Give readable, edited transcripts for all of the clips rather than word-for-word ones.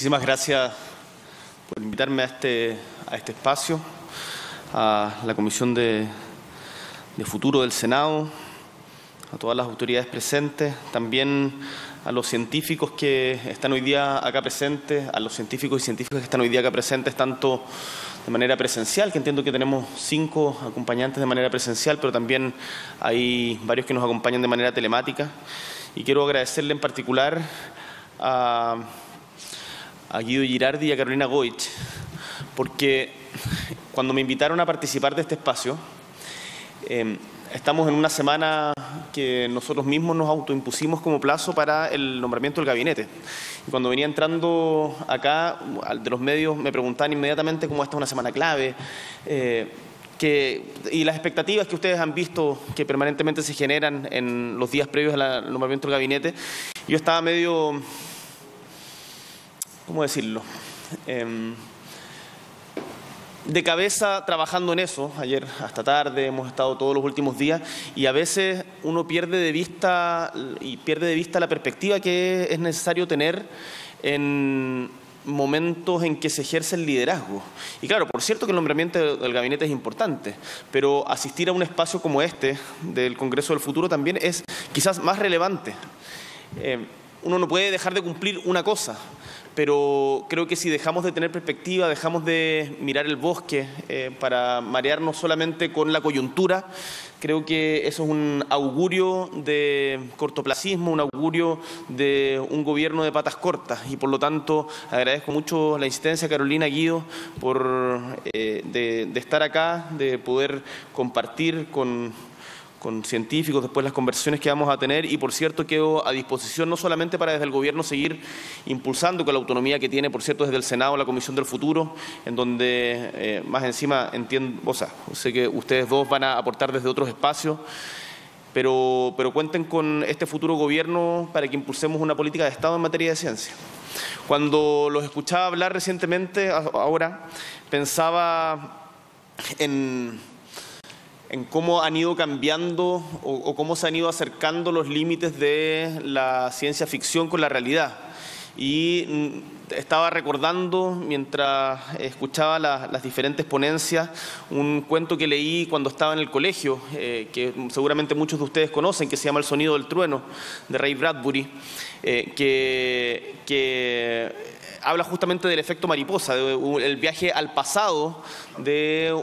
Muchísimas gracias por invitarme a este espacio, a la Comisión de Futuro del Senado, a todas las autoridades presentes, también a los científicos que están hoy día acá presentes, a los científicos y científicas que están hoy día acá presentes, tanto de manera presencial, que entiendo que tenemos 5 acompañantes de manera presencial, pero también hay varios que nos acompañan de manera telemática. Y quiero agradecerle en particular a Guido Girardi y a Carolina Goich, porque cuando me invitaron a participar de este espacio, estamos en una semana que nosotros mismos nos autoimpusimos como plazo para el nombramiento del gabinete. Y cuando venía entrando acá, de los medios me preguntaban inmediatamente cómo esta es una semana clave, y las expectativas que ustedes han visto que permanentemente se generan en los días previos al nombramiento del gabinete. Yo estaba medio, ¿cómo decirlo?, de cabeza trabajando en eso. Ayer hasta tarde hemos estado todos los últimos días y a veces uno pierde de vista la perspectiva que es necesario tener en momentos en que se ejerce el liderazgo. Y claro, por cierto que el nombramiento del gabinete es importante, pero asistir a un espacio como este del Congreso del Futuro también es quizás más relevante. Uno no puede dejar de cumplir una cosa, pero creo que si dejamos de tener perspectiva, dejamos de mirar el bosque para marearnos solamente con la coyuntura, creo que eso es un augurio de cortoplacismo, un augurio de un gobierno de patas cortas. Y por lo tanto agradezco mucho la insistencia, Carolina, Guido, de estar acá, de poder compartir con científicos, después las conversaciones que vamos a tener, y por cierto quedo a disposición no solamente para desde el Gobierno seguir impulsando con la autonomía que tiene, por cierto, desde el Senado la Comisión del Futuro, en donde más encima entiendo, sé que ustedes dos van a aportar desde otros espacios, pero cuenten con este futuro Gobierno para que impulsemos una política de Estado en materia de ciencia. Cuando los escuchaba hablar recientemente, ahora, pensaba en cómo han ido cambiando o cómo se han ido acercando los límites de la ciencia ficción con la realidad. Y estaba recordando, mientras escuchaba las diferentes ponencias, un cuento que leí cuando estaba en el colegio, que seguramente muchos de ustedes conocen, que se llama El sonido del trueno, de Ray Bradbury, que habla justamente del efecto mariposa, del viaje al pasado de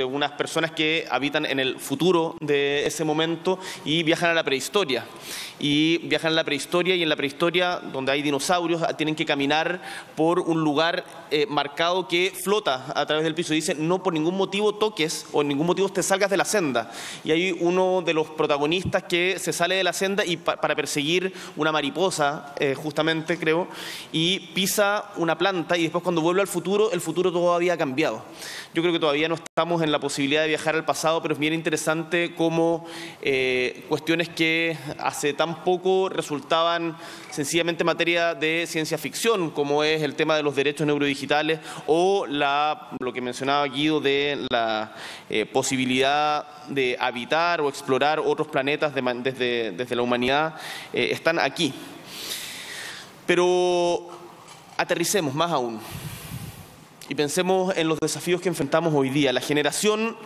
unas personas que habitan en el futuro de ese momento y viajan a la prehistoria. Y viajan a la prehistoria, y en la prehistoria, donde hay dinosaurios, tienen que caminar por un lugar marcado que flota a través del piso. Y dicen, no por ningún motivo toques o en ningún motivo te salgas de la senda. Y hay uno de los protagonistas que se sale de la senda y para perseguir una mariposa, justamente creo, y pisa una planta, y después cuando vuelve al futuro, el futuro todavía ha cambiado. Yo creo que todavía no estamos en la posibilidad de viajar al pasado, pero es bien interesante cómo cuestiones que hace tan poco resultaban sencillamente materia de ciencia ficción, como es el tema de los derechos neurodigitales o lo que mencionaba Guido de la posibilidad de habitar o explorar otros planetas desde la humanidad, están aquí. Pero aterricemos más aún y pensemos en los desafíos que enfrentamos hoy día. La generación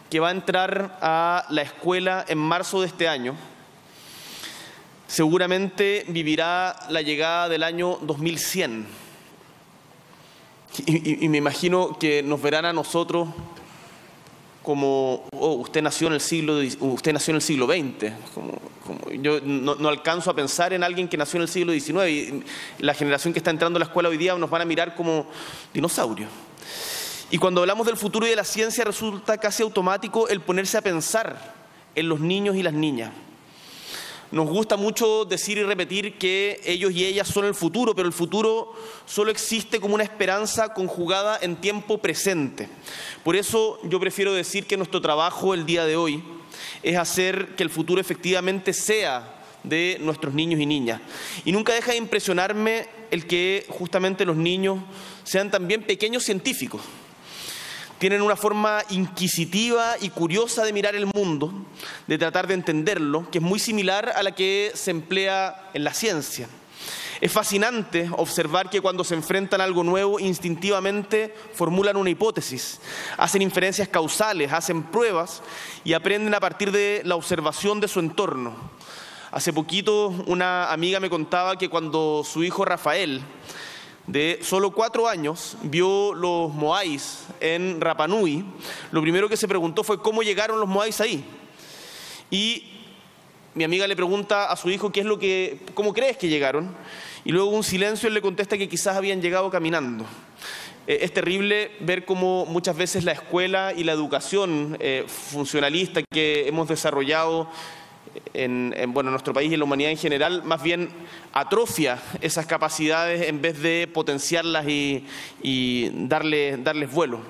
que va a entrar a la escuela en marzo de este año seguramente vivirá la llegada del año 2100. Y me imagino que nos verán a nosotros como usted nació en el siglo XX. Yo no alcanzo a pensar en alguien que nació en el siglo XIX, y la generación que está entrando a la escuela hoy día nos van a mirar como dinosaurios. Y cuando hablamos del futuro y de la ciencia resulta casi automático el ponerse a pensar en los niños y las niñas. Nos gusta mucho decir y repetir que ellos y ellas son el futuro, pero el futuro solo existe como una esperanza conjugada en tiempo presente. Por eso yo prefiero decir que nuestro trabajo el día de hoy es hacer que el futuro efectivamente sea de nuestros niños y niñas. Y nunca deja de impresionarme el que justamente los niños sean también pequeños científicos. Tienen una forma inquisitiva y curiosa de mirar el mundo, de tratar de entenderlo, que es muy similar a la que se emplea en la ciencia. Es fascinante observar que cuando se enfrentan a algo nuevo, instintivamente formulan una hipótesis, hacen inferencias causales, hacen pruebas y aprenden a partir de la observación de su entorno. Hace poquito una amiga me contaba que cuando su hijo Rafael, de solo 4 años, vio los moais en Rapa Nui, lo primero que se preguntó fue cómo llegaron los moais ahí. Y mi amiga le pregunta a su hijo cómo crees que llegaron, y luego un silencio él le contesta que quizás habían llegado caminando. Es terrible ver cómo muchas veces la escuela y la educación funcionalista que hemos desarrollado en nuestro país y en la humanidad en general, más bien atrofia esas capacidades en vez de potenciarlas y darles vuelo.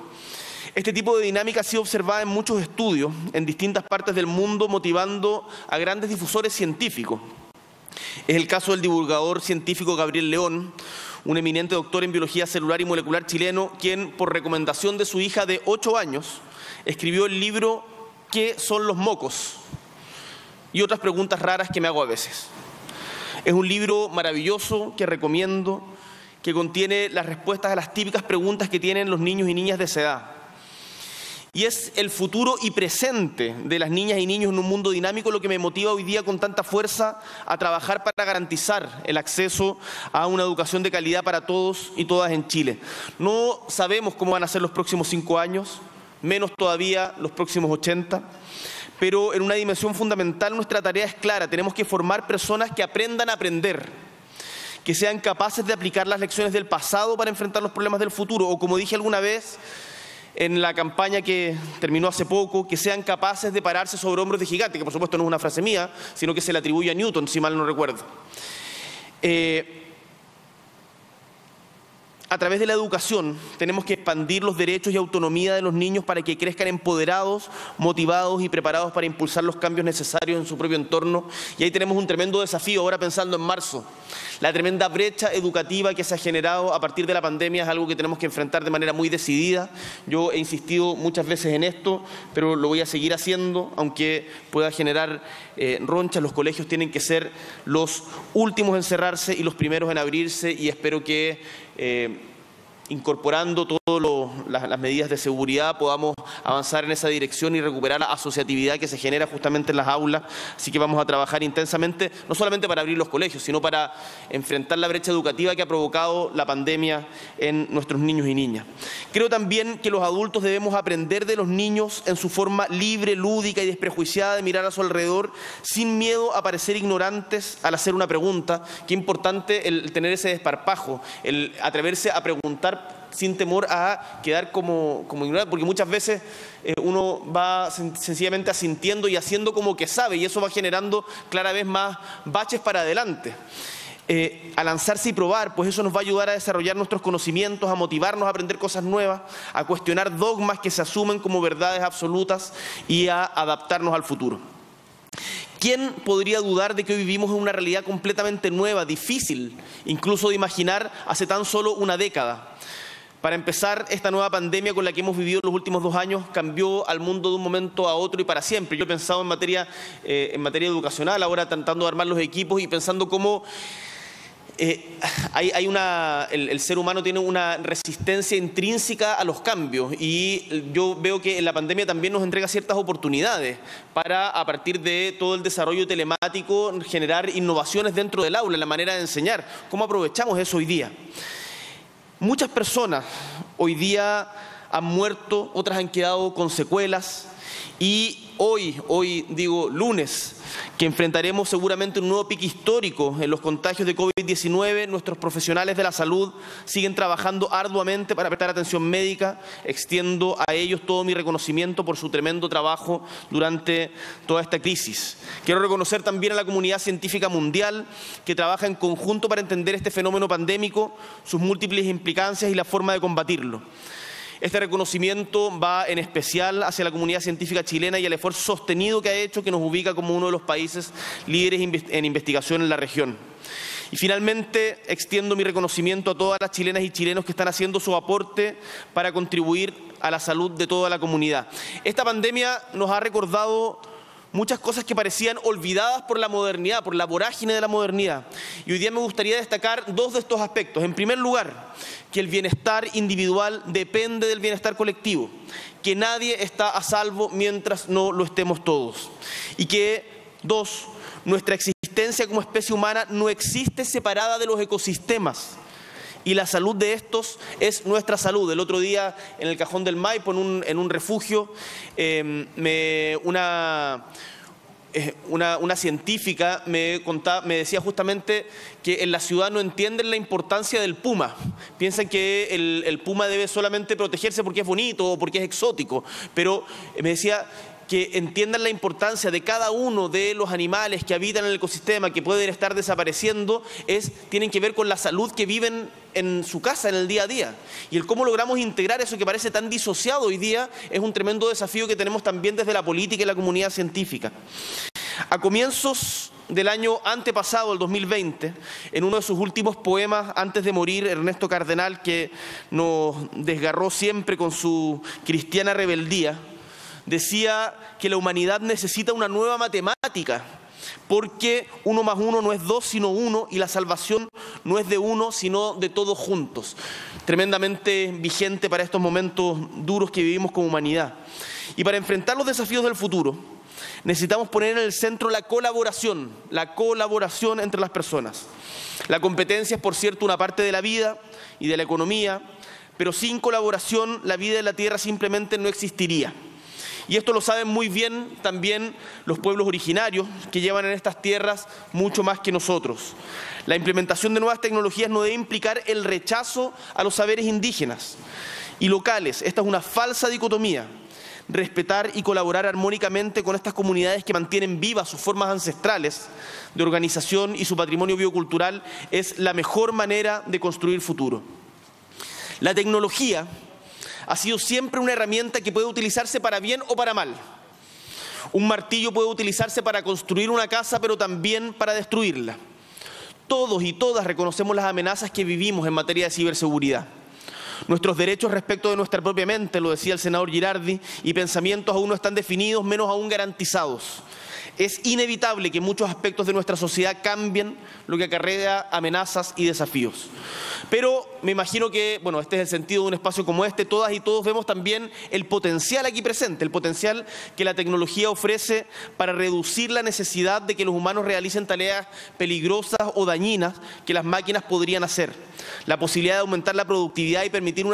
Este tipo de dinámica ha sido observada en muchos estudios en distintas partes del mundo, motivando a grandes difusores científicos. Es el caso del divulgador científico Gabriel León, un eminente doctor en biología celular y molecular chileno, quien, por recomendación de su hija de 8 años, escribió el libro ¿Qué son los mocos? Y otras preguntas raras que me hago a veces. Es un libro maravilloso que recomiendo, que contiene las respuestas a las típicas preguntas que tienen los niños y niñas de esa edad. Y es el futuro y presente de las niñas y niños en un mundo dinámico lo que me motiva hoy día con tanta fuerza a trabajar para garantizar el acceso a una educación de calidad para todos y todas en Chile. No sabemos cómo van a ser los próximos 5 años, menos todavía los próximos 80. Pero en una dimensión fundamental nuestra tarea es clara. Tenemos que formar personas que aprendan a aprender, que sean capaces de aplicar las lecciones del pasado para enfrentar los problemas del futuro. O como dije alguna vez en la campaña que terminó hace poco, que sean capaces de pararse sobre hombros de gigante, que por supuesto no es una frase mía, sino que se le atribuye a Newton, si mal no recuerdo. A través de la educación tenemos que expandir los derechos y autonomía de los niños para que crezcan empoderados, motivados y preparados para impulsar los cambios necesarios en su propio entorno. Y ahí tenemos un tremendo desafío, ahora pensando en marzo. La tremenda brecha educativa que se ha generado a partir de la pandemia es algo que tenemos que enfrentar de manera muy decidida. Yo he insistido muchas veces en esto, pero lo voy a seguir haciendo, aunque pueda generar ronchas. Los colegios tienen que ser los últimos en cerrarse y los primeros en abrirse, y espero que incorporando todas las medidas de seguridad podamos avanzar en esa dirección y recuperar la asociatividad que se genera justamente en las aulas. Así que vamos a trabajar intensamente, no solamente para abrir los colegios, sino para enfrentar la brecha educativa que ha provocado la pandemia en nuestros niños y niñas. Creo también que los adultos debemos aprender de los niños en su forma libre, lúdica y desprejuiciada de mirar a su alrededor sin miedo a parecer ignorantes al hacer una pregunta. Qué importante el tener ese desparpajo, el atreverse a preguntar sin temor a quedar como ignorante, porque muchas veces uno va sencillamente asintiendo y haciendo como que sabe, y eso va generando cada vez más baches para adelante. A lanzarse y probar, pues eso nos va a ayudar a desarrollar nuestros conocimientos, a motivarnos a aprender cosas nuevas, a cuestionar dogmas que se asumen como verdades absolutas y a adaptarnos al futuro. ¿Quién podría dudar de que hoy vivimos en una realidad completamente nueva, difícil, incluso de imaginar hace tan solo una década? Para empezar, esta nueva pandemia con la que hemos vivido los últimos 2 años cambió al mundo de un momento a otro y para siempre. Yo he pensado en materia educacional, ahora tratando de armar los equipos y pensando cómo el ser humano tiene una resistencia intrínseca a los cambios, y yo veo que la pandemia también nos entrega ciertas oportunidades para, a partir de todo el desarrollo telemático, generar innovaciones dentro del aula, en la manera de enseñar. ¿Cómo aprovechamos eso hoy día? Muchas personas hoy día han muerto, otras han quedado con secuelas, y hoy digo lunes, que enfrentaremos seguramente un nuevo pico histórico en los contagios de COVID-19, nuestros profesionales de la salud siguen trabajando arduamente para prestar atención médica. Extiendo a ellos todo mi reconocimiento por su tremendo trabajo durante toda esta crisis. Quiero reconocer también a la comunidad científica mundial que trabaja en conjunto para entender este fenómeno pandémico, sus múltiples implicancias y la forma de combatirlo. Este reconocimiento va en especial hacia la comunidad científica chilena y el esfuerzo sostenido que ha hecho, que nos ubica como uno de los países líderes en investigación en la región. Y finalmente extiendo mi reconocimiento a todas las chilenas y chilenos que están haciendo su aporte para contribuir a la salud de toda la comunidad. Esta pandemia nos ha recordado muchas cosas que parecían olvidadas por la modernidad, por la vorágine de la modernidad. Y hoy día me gustaría destacar dos de estos aspectos. En primer lugar, que el bienestar individual depende del bienestar colectivo, que nadie está a salvo mientras no lo estemos todos. Y que, dos, nuestra existencia como especie humana no existe separada de los ecosistemas. Y la salud de estos es nuestra salud. El otro día, en el Cajón del Maipo, en un refugio, una científica me decía justamente que en la ciudad no entienden la importancia del puma. Piensan que el puma debe solamente protegerse porque es bonito o porque es exótico. Pero me decía que entiendan la importancia de cada uno de los animales que habitan en el ecosistema, que pueden estar desapareciendo, tienen que ver con la salud que viven en su casa, en el día a día. Y el cómo logramos integrar eso que parece tan disociado hoy día es un tremendo desafío que tenemos también desde la política y la comunidad científica. A comienzos del año antepasado, el 2020, en uno de sus últimos poemas antes de morir, Ernesto Cardenal, que nos desgarró siempre con su cristiana rebeldía, decía que la humanidad necesita una nueva matemática, porque 1 más 1 no es 2 sino 1, y la salvación no es de uno sino de todos juntos. Tremendamente vigente para estos momentos duros que vivimos como humanidad. Y para enfrentar los desafíos del futuro, necesitamos poner en el centro la colaboración entre las personas. La competencia es, por cierto, una parte de la vida y de la economía, pero sin colaboración la vida en la Tierra simplemente no existiría. Y esto lo saben muy bien también los pueblos originarios que llevan en estas tierras mucho más que nosotros. La implementación de nuevas tecnologías no debe implicar el rechazo a los saberes indígenas y locales. Esta es una falsa dicotomía. Respetar y colaborar armónicamente con estas comunidades que mantienen vivas sus formas ancestrales de organización y su patrimonio biocultural es la mejor manera de construir futuro. La tecnología ha sido siempre una herramienta que puede utilizarse para bien o para mal. Un martillo puede utilizarse para construir una casa, pero también para destruirla. Todos y todas reconocemos las amenazas que vivimos en materia de ciberseguridad. Nuestros derechos respecto de nuestra propia mente, lo decía el senador Girardi, y pensamientos aún no están definidos, menos aún garantizados. Es inevitable que muchos aspectos de nuestra sociedad cambien, lo que acarrea amenazas y desafíos. Pero me imagino que, bueno, este es el sentido de un espacio como este, todas y todos vemos también el potencial aquí presente, el potencial que la tecnología ofrece para reducir la necesidad de que los humanos realicen tareas peligrosas o dañinas que las máquinas podrían hacer. La posibilidad de aumentar la productividad y permitir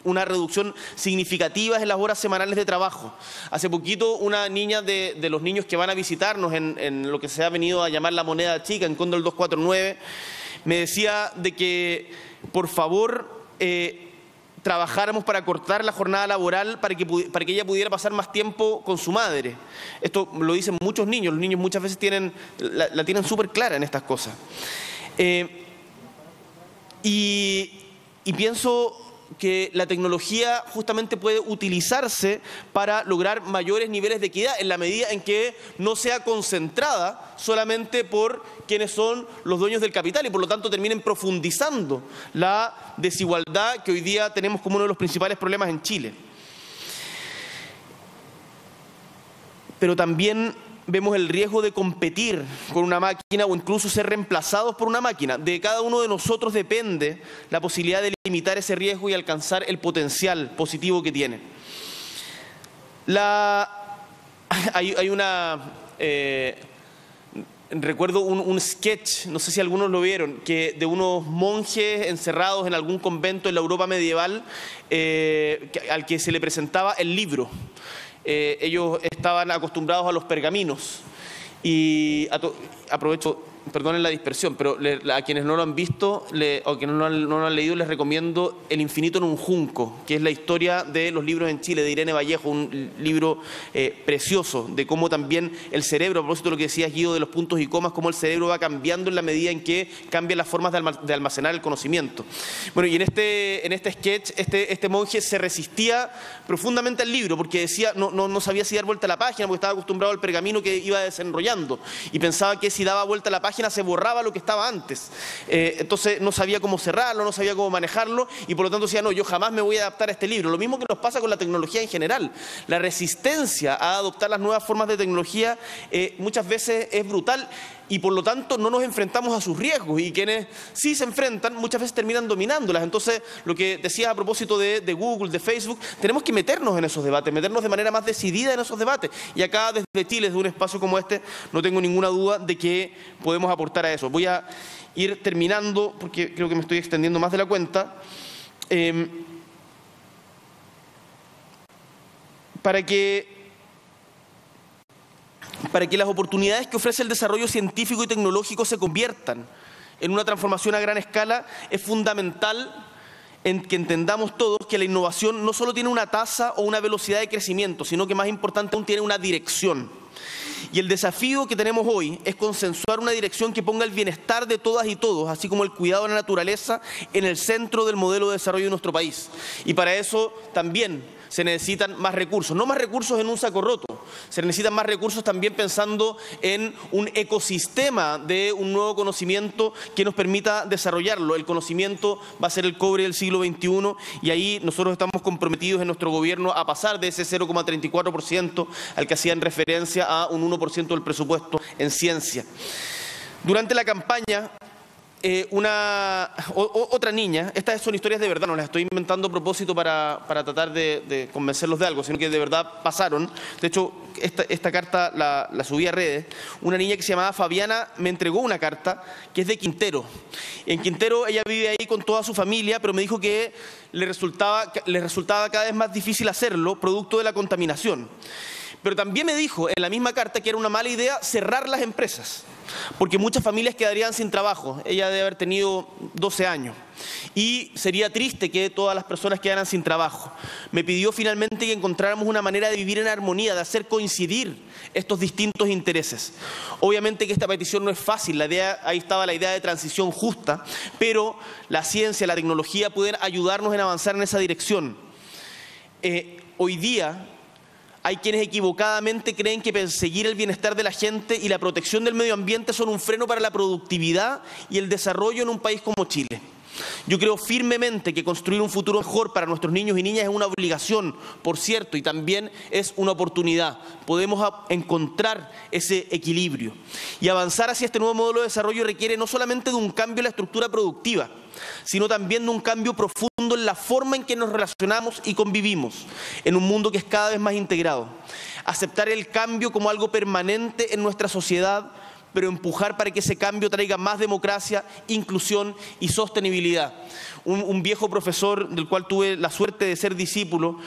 una reducción significativa en las horas semanales de trabajo. Hace poquito una niña de los niños que van a visitarnos en lo que se ha venido a llamar la moneda chica, en Cóndor 249, me decía de que, por favor, trabajáramos para cortar la jornada laboral para que ella pudiera pasar más tiempo con su madre. Esto lo dicen muchos niños. Los niños muchas veces la tienen súper clara en estas cosas. Y pienso que la tecnología justamente puede utilizarse para lograr mayores niveles de equidad en la medida en que no sea concentrada solamente por quienes son los dueños del capital y por lo tanto terminen profundizando la desigualdad que hoy día tenemos como uno de los principales problemas en Chile. Pero también vemos el riesgo de competir con una máquina o incluso ser reemplazados por una máquina. De cada uno de nosotros depende la posibilidad de limitar ese riesgo y alcanzar el potencial positivo que tiene. Hay una... recuerdo un sketch, no sé si algunos lo vieron, que de unos monjes encerrados en algún convento en la Europa medieval al que se le presentaba el libro. Ellos estaban acostumbrados a los pergaminos y aprovecho, perdonen la dispersión, pero a quienes no lo han visto o quienes no lo han leído les recomiendo El infinito en un junco, que es la historia de los libros en Chile de Irene Vallejo, un libro precioso de cómo también el cerebro, a propósito de lo que decías Guido de los puntos y comas, cómo el cerebro va cambiando en la medida en que cambian las formas de almacenar el conocimiento. Bueno, y en este sketch este monje se resistía profundamente al libro porque decía no sabía si dar vuelta a la página porque estaba acostumbrado al pergamino que iba desenrollando y pensaba que si daba vuelta a la página página se borraba lo que estaba antes. Entonces no sabía cómo cerrarlo, no sabía cómo manejarlo y por lo tanto decía, no, yo jamás me voy a adaptar a este libro. Lo mismo que nos pasa con la tecnología en general. La resistencia a adoptar las nuevas formas de tecnología muchas veces es brutal y por lo tanto no nos enfrentamos a sus riesgos y quienes sí se enfrentan muchas veces terminan dominándolas. Entonces, lo que decías a propósito de Google, de Facebook, tenemos que meternos en esos debates, meternos de manera más decidida en esos debates. Y acá desde Chile, desde un espacio como este, no tengo ninguna duda de que podemos aportar a eso. Voy a ir terminando porque creo que me estoy extendiendo más de la cuenta. Para que las oportunidades que ofrece el desarrollo científico y tecnológico se conviertan en una transformación a gran escala, es fundamental en que entendamos todos que la innovación no solo tiene una tasa o una velocidad de crecimiento, sino que más importante aún tiene una dirección. Y el desafío que tenemos hoy es consensuar una dirección que ponga el bienestar de todas y todos, así como el cuidado de la naturaleza, en el centro del modelo de desarrollo de nuestro país. Y para eso también se necesitan más recursos, no más recursos en un saco roto, se necesitan más recursos también pensando en un ecosistema de un nuevo conocimiento que nos permita desarrollarlo. El conocimiento va a ser el cobre del siglo XXI y ahí nosotros estamos comprometidos en nuestro gobierno a pasar de ese 0,34% al que hacían referencia a un 1% del presupuesto en ciencia. Durante la campaña, otra niña, estas son historias de verdad, no las estoy inventando a propósito para tratar de convencerlos de algo, sino que de verdad pasaron. De hecho, esta carta la subí a redes. Una niña que se llamaba Fabiana me entregó una carta que es de Quintero. En Quintero ella vive ahí con toda su familia, pero me dijo que le resultaba cada vez más difícil hacerlo, producto de la contaminación. Pero también me dijo en la misma carta que era una mala idea cerrar las empresas, porque muchas familias quedarían sin trabajo. Ella debe haber tenido 12 años y sería triste que todas las personas quedaran sin trabajo. Me pidió finalmente que encontráramos una manera de vivir en armonía, de hacer coincidir estos distintos intereses. Obviamente que esta petición no es fácil, ahí estaba la idea de transición justa, pero la ciencia, la tecnología pueden ayudarnos en avanzar en esa dirección. Hoy día hay quienes equivocadamente creen que perseguir el bienestar de la gente y la protección del medio ambiente son un freno para la productividad y el desarrollo en un país como Chile. Yo creo firmemente que construir un futuro mejor para nuestros niños y niñas es una obligación, por cierto, y también es una oportunidad. Podemos encontrar ese equilibrio. Y avanzar hacia este nuevo modelo de desarrollo requiere no solamente de un cambio en la estructura productiva, sino también de un cambio profundo en la forma en que nos relacionamos y convivimos en un mundo que es cada vez más integrado. Aceptar el cambio como algo permanente en nuestra sociedad, pero empujar para que ese cambio traiga más democracia, inclusión y sostenibilidad. Un viejo profesor del cual tuve la suerte de ser discípulo,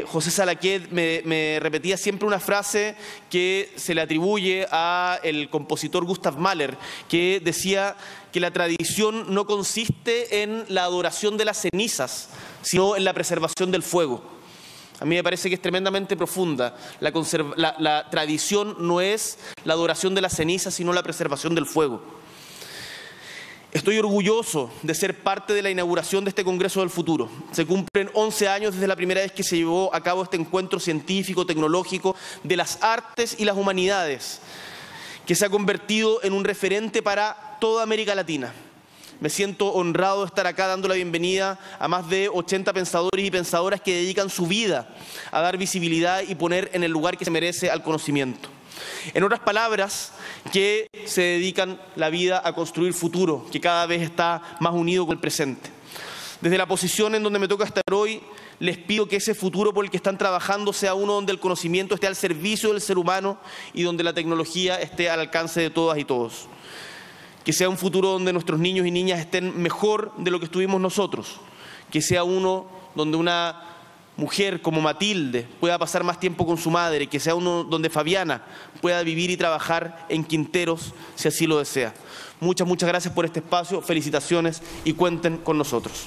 José Salaquet, me repetía siempre una frase que se le atribuye al compositor Gustav Mahler, que decía que la tradición no consiste en la adoración de las cenizas, sino en la preservación del fuego. A mí me parece que es tremendamente profunda. La tradición no es la adoración de la ceniza, sino la preservación del fuego. Estoy orgulloso de ser parte de la inauguración de este Congreso del Futuro. Se cumplen 11 años desde la primera vez que se llevó a cabo este encuentro científico, tecnológico, de las artes y las humanidades, que se ha convertido en un referente para toda América Latina. Me siento honrado de estar acá dando la bienvenida a más de 80 pensadores y pensadoras que dedican su vida a dar visibilidad y poner en el lugar que se merece al conocimiento. En otras palabras, que se dedican la vida a construir futuro, que cada vez está más unido con el presente. Desde la posición en donde me toca estar hoy, les pido que ese futuro por el que están trabajando sea uno donde el conocimiento esté al servicio del ser humano y donde la tecnología esté al alcance de todas y todos. Que sea un futuro donde nuestros niños y niñas estén mejor de lo que estuvimos nosotros. Que sea uno donde una mujer como Matilde pueda pasar más tiempo con su madre. Que sea uno donde Fabiana pueda vivir y trabajar en Quinteros, si así lo desea. Muchas gracias por este espacio, felicitaciones y cuenten con nosotros.